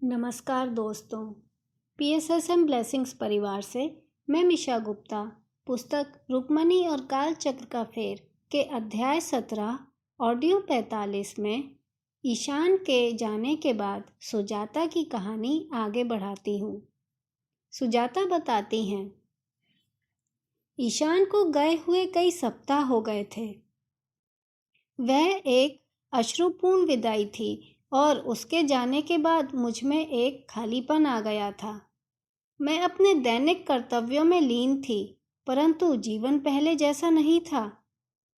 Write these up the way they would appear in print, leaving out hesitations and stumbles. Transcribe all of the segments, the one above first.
नमस्कार दोस्तों। PSSM blessings परिवार से मैं मिशा गुप्ता पुस्तक रुक्मणी और काल चक्र का फेर के अध्याय 17 ऑडियो 45 में ईशान के जाने के बाद सुजाता की कहानी आगे बढ़ाती हूँ। सुजाता बताती हैं, ईशान को गए हुए कई सप्ताह हो गए थे। वह एक अश्रुपूर्ण विदाई थी और उसके जाने के बाद मुझ में एक खालीपन आ गया था। मैं अपने दैनिक कर्तव्यों में लीन थी, परंतु जीवन पहले जैसा नहीं था।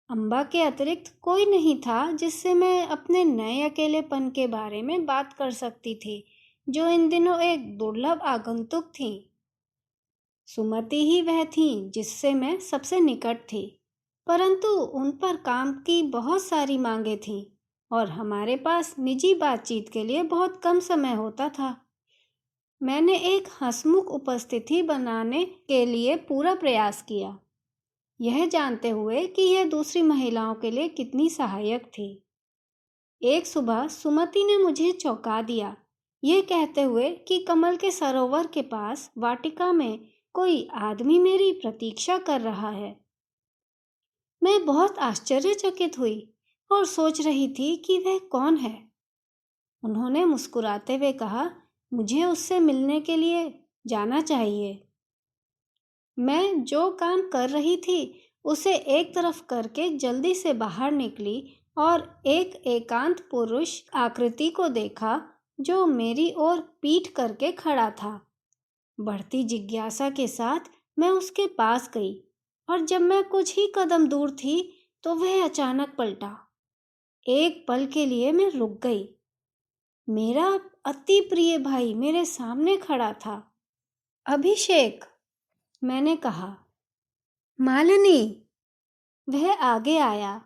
अम्बा के अतिरिक्त कोई नहीं था जिससे मैं अपने नए अकेलेपन के बारे में बात कर सकती थी, जो इन दिनों एक दुर्लभ आगंतुक थी। सुमति ही वह थी जिससे मैं सबसे निकट थी, परंतु उन पर काम की बहुत सारी मांगें थीं और हमारे पास निजी बातचीत के लिए बहुत कम समय होता था। मैंने एक हंसमुख उपस्थिति बनाने के लिए पूरा प्रयास किया, यह जानते हुए कि यह दूसरी महिलाओं के लिए कितनी सहायक थी। एक सुबह सुमति ने मुझे चौंका दिया, यह कहते हुए कि कमल के सरोवर के पास वाटिका में कोई आदमी मेरी प्रतीक्षा कर रहा है। मैं बहुत आश्चर्यचकित हुई और सोच रही थी कि वह कौन है। उन्होंने मुस्कुराते हुए कहा, मुझे उससे मिलने के लिए जाना चाहिए। मैं जो काम कर रही थी उसे एक तरफ करके जल्दी से बाहर निकली और एक एकांत पुरुष आकृति को देखा जो मेरी ओर पीठ करके खड़ा था। बढ़ती जिज्ञासा के साथ मैं उसके पास गई और जब मैं कुछ ही कदम दूर थी तो वह अचानक पलटा। एक पल के लिए मैं रुक गई। मेरा अति प्रिय भाई मेरे सामने खड़ा था। अभिषेक, मैंने कहा। मालिनी। वह आगे आया,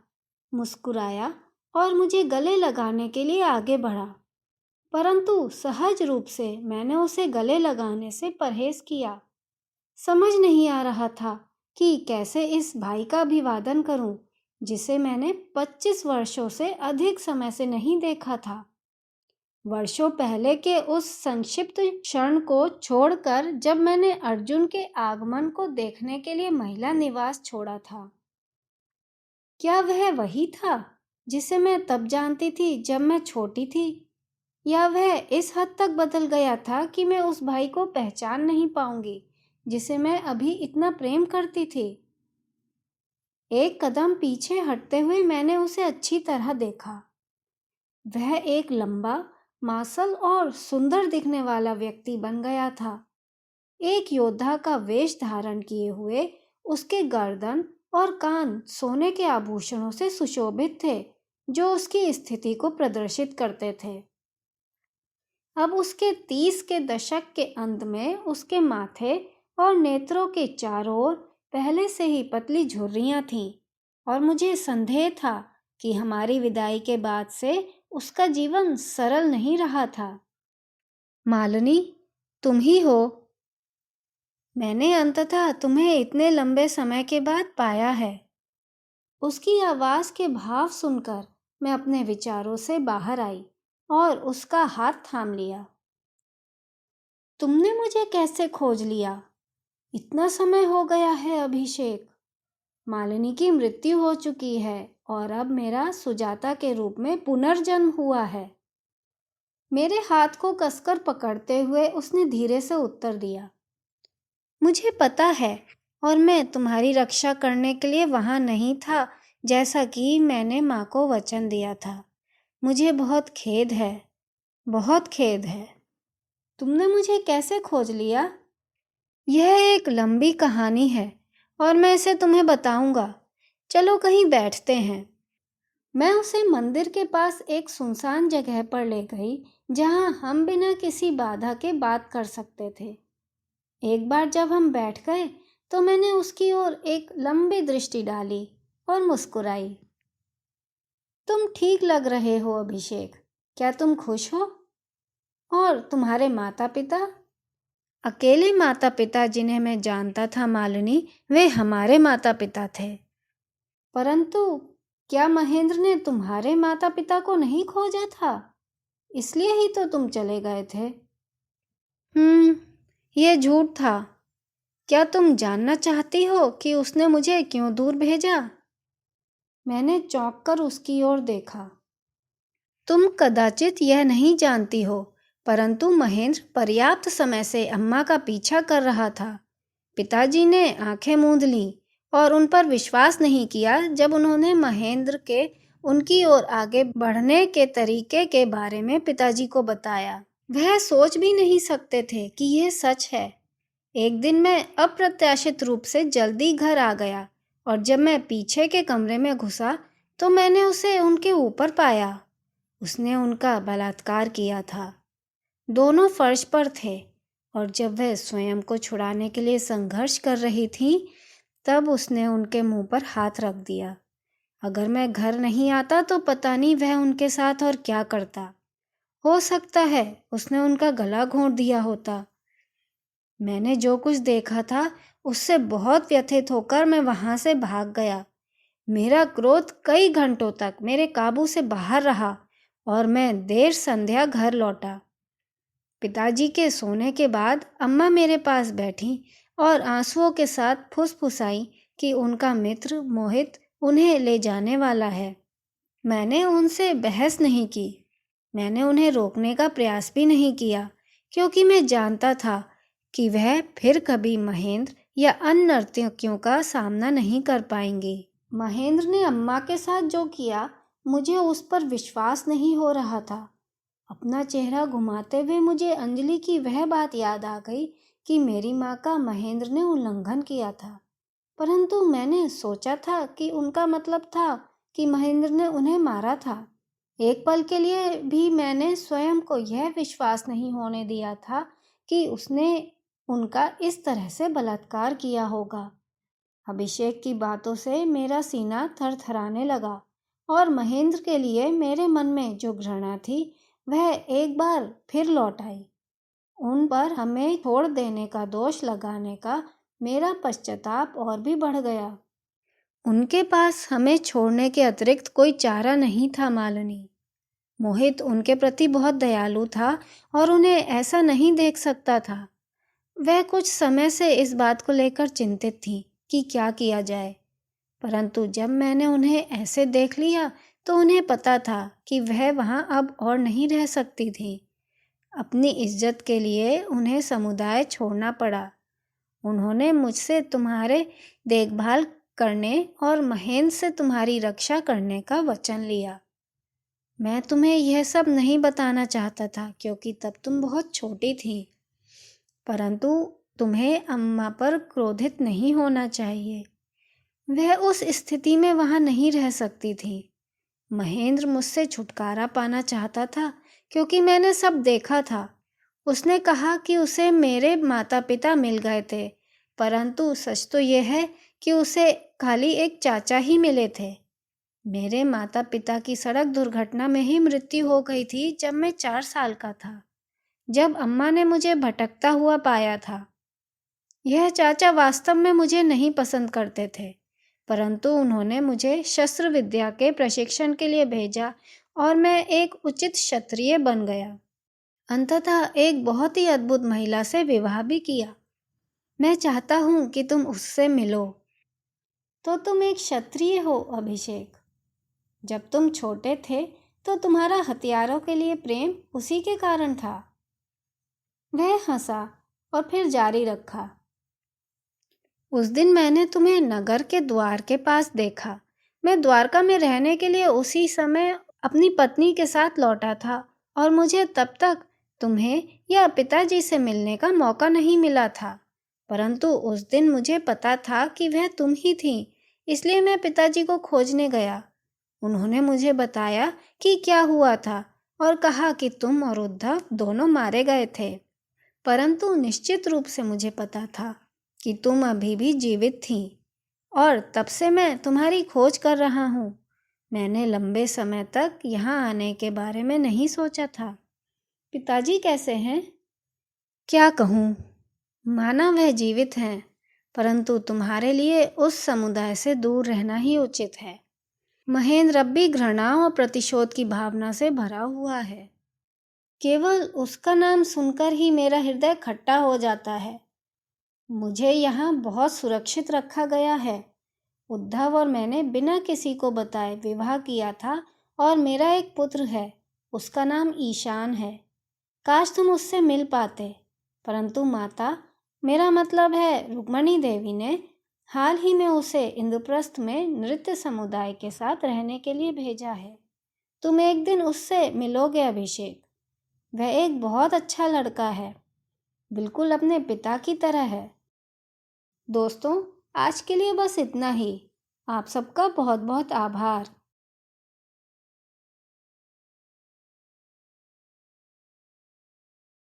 मुस्कुराया और मुझे गले लगाने के लिए आगे बढ़ा, परंतु सहज रूप से मैंने उसे गले लगाने से परहेज किया। समझ नहीं आ रहा था कि कैसे इस भाई का अभिवादन करूं, जिसे मैंने 25 वर्षों से अधिक समय से नहीं देखा था। वर्षों पहले के उस संक्षिप्त क्षण को छोड़कर जब मैंने अर्जुन के आगमन को देखने के लिए महिला निवास छोड़ा था। क्या वह वही था जिसे मैं तब जानती थी जब मैं छोटी थी, या वह इस हद तक बदल गया था कि मैं उस भाई को पहचान नहीं पाऊंगी जिसे मैं अभी इतना प्रेम करती थी। एक कदम पीछे हटते हुए मैंने उसे अच्छी तरह देखा। वह एक लंबा, मांसल और सुंदर दिखने वाला व्यक्ति बन गया था। एक योद्धा का वेश धारण किए हुए उसके गर्दन और कान सोने के आभूषणों से सुशोभित थे, जो उसकी स्थिति को प्रदर्शित करते थे। अब उसके 30 के दशक के अंत में उसके माथे और नेत्रों के चारों ओर पहले से ही पतली झुर्रियां थीं और मुझे संदेह था कि हमारी विदाई के बाद से उसका जीवन सरल नहीं रहा था। मालिनी, तुम ही हो। मैंने अंततः तुम्हें इतने लंबे समय के बाद पाया है। उसकी आवाज के भाव सुनकर मैं अपने विचारों से बाहर आई और उसका हाथ थाम लिया। तुमने मुझे कैसे खोज लिया? इतना समय हो गया है अभिषेक। मालिनी की मृत्यु हो चुकी है और अब मेरा सुजाता के रूप में पुनर्जन्म हुआ है। मेरे हाथ को कसकर पकड़ते हुए उसने धीरे से उत्तर दिया, मुझे पता है और मैं तुम्हारी रक्षा करने के लिए वहां नहीं था, जैसा कि मैंने माँ को वचन दिया था। मुझे बहुत खेद है, बहुत खेद है। तुमने मुझे कैसे खोज लिया? यह एक लंबी कहानी है और मैं इसे तुम्हें बताऊंगा। चलो कहीं बैठते हैं। मैं उसे मंदिर के पास एक सुनसान जगह पर ले गई जहां हम बिना किसी बाधा के बात कर सकते थे। एक बार जब हम बैठ गए तो मैंने उसकी ओर एक लंबी दृष्टि डाली और मुस्कुराई। तुम ठीक लग रहे हो अभिषेक। क्या तुम खुश हो? और तुम्हारे माता पिता? अकेले माता पिता जिन्हें मैं जानता था मालिनी, वे हमारे माता पिता थे। परंतु क्या महेंद्र ने तुम्हारे माता पिता को नहीं खोजा था? इसलिए ही तो तुम चले गए थे। ये झूठ था। क्या तुम जानना चाहती हो कि उसने मुझे क्यों दूर भेजा? मैंने चौंक कर उसकी ओर देखा। तुम कदाचित यह नहीं जानती हो, परंतु महेंद्र पर्याप्त समय से अम्मा का पीछा कर रहा था। पिताजी ने आंखें मूंद लीं और उन पर विश्वास नहीं किया जब उन्होंने महेंद्र के उनकी ओर आगे बढ़ने के तरीके के बारे में पिताजी को बताया। वह सोच भी नहीं सकते थे कि यह सच है। एक दिन मैं अप्रत्याशित रूप से जल्दी घर आ गया और जब मैं पीछे के कमरे में घुसा तो मैंने उसे उनके ऊपर पाया। उसने उनका बलात्कार किया था। दोनों फर्श पर थे और जब वह स्वयं को छुड़ाने के लिए संघर्ष कर रही थी तब उसने उनके मुंह पर हाथ रख दिया। अगर मैं घर नहीं आता तो पता नहीं वह उनके साथ और क्या करता। हो सकता है उसने उनका गला घोंट दिया होता। मैंने जो कुछ देखा था उससे बहुत व्यथित होकर मैं वहां से भाग गया। मेरा क्रोध कई घंटों तक मेरे काबू से बाहर रहा और मैं देर संध्या घर लौटा। पिताजी के सोने के बाद अम्मा मेरे पास बैठी और आंसुओं के साथ फुसफुसाई कि उनका मित्र मोहित उन्हें ले जाने वाला है। मैंने उनसे बहस नहीं की। मैंने उन्हें रोकने का प्रयास भी नहीं किया क्योंकि मैं जानता था कि वह फिर कभी महेंद्र या अन्य नर्तकियों का सामना नहीं कर पाएंगे। महेंद्र ने अम्मा के साथ जो किया मुझे उस पर विश्वास नहीं हो रहा था। अपना चेहरा घुमाते हुए मुझे अंजलि की वह बात याद आ गई कि मेरी माँ का महेंद्र ने उल्लंघन किया था, परंतु मैंने सोचा था कि उनका मतलब था कि महेंद्र ने उन्हें मारा था। एक पल के लिए भी मैंने स्वयं को यह विश्वास नहीं होने दिया था कि उसने उनका इस तरह से बलात्कार किया होगा। अभिषेक की बातों से मेरा सीना थरथराने लगा और महेंद्र के लिए मेरे मन में जो घृणा थी वह एक बार फिर लौट आई। उन पर हमें छोड़ देने का दोष लगाने का मेरा पश्चाताप और भी बढ़ गया। उनके पास हमें छोड़ने के अतिरिक्त कोई चारा नहीं था मालिनी। मोहित उनके प्रति बहुत दयालु था और उन्हें ऐसा नहीं देख सकता था। वह कुछ समय से इस बात को लेकर चिंतित थी कि क्या किया जाए, परंतु जब मैंने उन्हें ऐसे देख लिया तो उन्हें पता था कि वह वहां अब और नहीं रह सकती थी। अपनी इज्जत के लिए उन्हें समुदाय छोड़ना पड़ा। उन्होंने मुझसे तुम्हारे देखभाल करने और महेंद्र से तुम्हारी रक्षा करने का वचन लिया। मैं तुम्हें यह सब नहीं बताना चाहता था क्योंकि तब तुम बहुत छोटी थी, परंतु तुम्हें अम्मा पर क्रोधित नहीं होना चाहिए। वह उस स्थिति में वहां नहीं रह सकती थी। महेंद्र मुझसे छुटकारा पाना चाहता था क्योंकि मैंने सब देखा था। उसने कहा कि उसे मेरे माता पिता मिल गए थे, परंतु सच तो यह है कि उसे खाली एक चाचा ही मिले थे। मेरे माता पिता की सड़क दुर्घटना में ही मृत्यु हो गई थी जब मैं 4 साल का था, जब अम्मा ने मुझे भटकता हुआ पाया था। यह चाचा वास्तव में मुझे नहीं पसंद करते थे, परंतु उन्होंने मुझे शस्त्र विद्या के प्रशिक्षण के लिए भेजा और मैं एक उचित क्षत्रिय बन गया। अंततः एक बहुत ही अद्भुत महिला से विवाह भी किया। मैं चाहता हूँ कि तुम उससे मिलो। तो तुम एक क्षत्रिय हो अभिषेक। जब तुम छोटे थे तो तुम्हारा हथियारों के लिए प्रेम उसी के कारण था। वह हंसा और फिर जारी रखा। उस दिन मैंने तुम्हें नगर के द्वार के पास देखा। मैं द्वारका में रहने के लिए उसी समय अपनी पत्नी के साथ लौटा था और मुझे तब तक तुम्हें या पिताजी से मिलने का मौका नहीं मिला था, परंतु उस दिन मुझे पता था कि वह तुम ही थी, इसलिए मैं पिताजी को खोजने गया। उन्होंने मुझे बताया कि क्या हुआ था और कहा कि तुम और उद्धव दोनों मारे गए थे, परंतु निश्चित रूप से मुझे पता था कि तुम अभी भी जीवित थी और तब से मैं तुम्हारी खोज कर रहा हूँ। मैंने लंबे समय तक यहाँ आने के बारे में नहीं सोचा था। पिताजी कैसे हैं? क्या कहूँ, माना वह जीवित हैं, परंतु तुम्हारे लिए उस समुदाय से दूर रहना ही उचित है। महेंद्र अब भी घृणा और प्रतिशोध की भावना से भरा हुआ है। केवल उसका नाम सुनकर ही मेरा हृदय खट्टा हो जाता है। मुझे यहाँ बहुत सुरक्षित रखा गया है। उद्धव और मैंने बिना किसी को बताए विवाह किया था और मेरा एक पुत्र है, उसका नाम ईशान है। काश तुम उससे मिल पाते, परंतु माता, मेरा मतलब है रुक्मणी देवी ने हाल ही में उसे इंद्रप्रस्थ में नृत्य समुदाय के साथ रहने के लिए भेजा है। तुम एक दिन उससे मिलोगे अभिषेक। वह एक बहुत अच्छा लड़का है, बिल्कुल अपने पिता की तरह है। दोस्तों, आज के लिए बस इतना ही। आप सबका बहुत बहुत आभार।